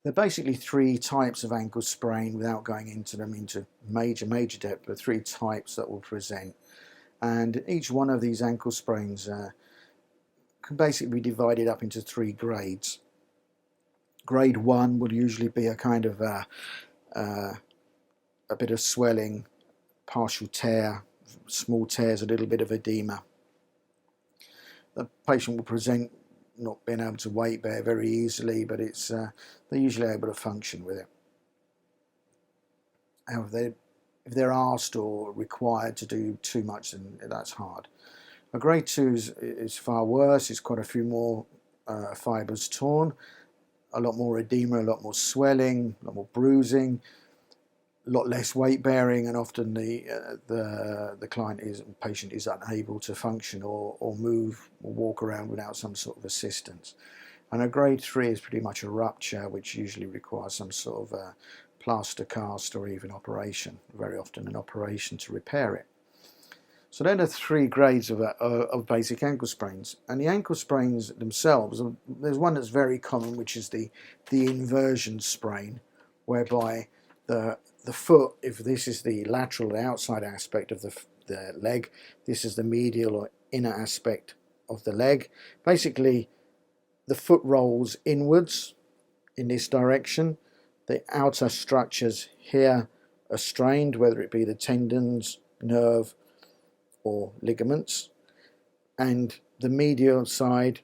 There are basically three types of ankle sprain without going into them into major depth, but three types that will present. And each one of these ankle sprains can basically be divided up into three grades. Grade 1 will usually be a kind of a bit of swelling, partial tear, small tears, a little bit of edema. The patient will present not being able to weight bear very easily, but they're usually able to function with it. However, if they're asked or required to do too much, then that's hard. A grade 2 is far worse. It's quite a few more fibres torn, a lot more edema, a lot more swelling, a lot more bruising, a lot less weight bearing, and often the patient is unable to function or move or walk around without some sort of assistance. And a grade 3 is pretty much a rupture, which usually requires some sort of plaster cast or even operation, very often an operation to repair it. So they're the three grades of basic ankle sprains. And the ankle sprains themselves, there's one that's very common, which is the inversion sprain, whereby the foot, if this is the lateral, the outside aspect of the leg, this is the medial or inner aspect of the leg. Basically, the foot rolls inwards in this direction. The outer structures here are strained, whether it be the tendons, nerve, or ligaments. And the medial side,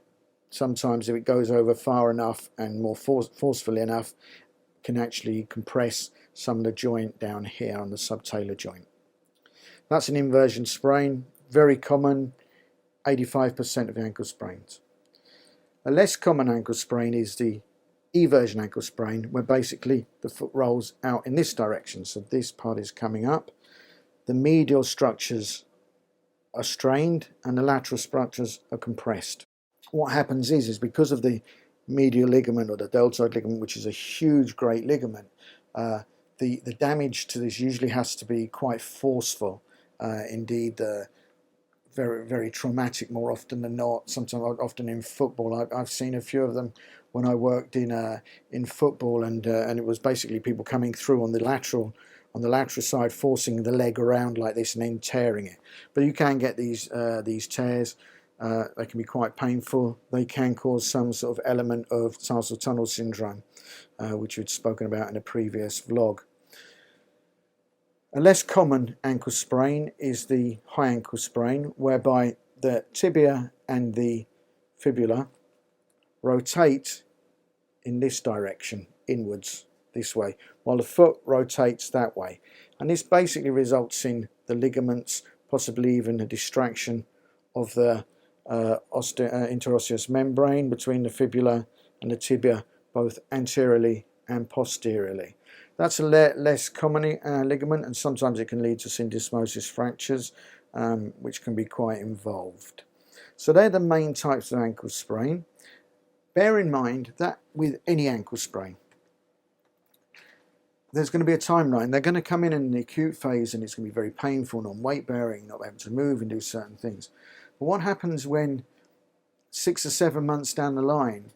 sometimes if it goes over far enough and more forcefully enough, can actually compress some of the joint down here on the subtalar joint. That's an inversion sprain, very common, 85% of ankle sprains. A less common ankle sprain is the eversion ankle sprain, where basically the foot rolls out in this direction. So this part is coming up. The medial structures are strained and the lateral structures are compressed. What happens is because of the medial ligament or the deltoid ligament, which is a huge, great ligament, the damage to this usually has to be quite forceful. Indeed, very, very traumatic more often than not. Sometimes, often in football, I've seen a few of them when I worked in football, and it was basically people coming through on the lateral side, forcing the leg around like this and then tearing it. But you can get these tears. They can be quite painful. They can cause some sort of element of tarsal tunnel syndrome, which we'd spoken about in a previous vlog. A less common ankle sprain is the high ankle sprain, whereby the tibia and the fibula rotate in this direction, inwards, this way, while the foot rotates that way. And this basically results in the ligaments, possibly even a distraction of the interosseous membrane between the fibula and the tibia, both anteriorly and posteriorly. That's a less common ligament, and sometimes it can lead to syndesmosis fractures, which can be quite involved. So they're the main types of ankle sprain. Bear in mind that with any ankle sprain, there's going to be a timeline. They're going to come in the acute phase, and it's going to be very painful, non-weight bearing, not able to move and do certain things. But what happens when 6 or 7 months down the line,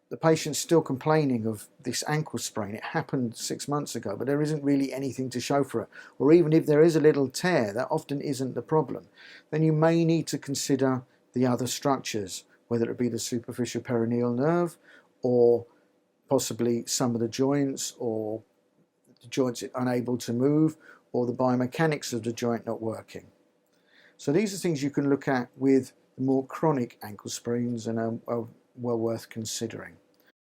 the patient's still complaining of this ankle sprain? It happened 6 months ago, but there isn't really anything to show for it. Or even if there is a little tear, that often isn't the problem. Then you may need to consider the other structures, whether it be the superficial peroneal nerve, or possibly some of the joints, or the joints unable to move, or the biomechanics of the joint not working. So these are things you can look at with more chronic ankle sprains and are well worth considering.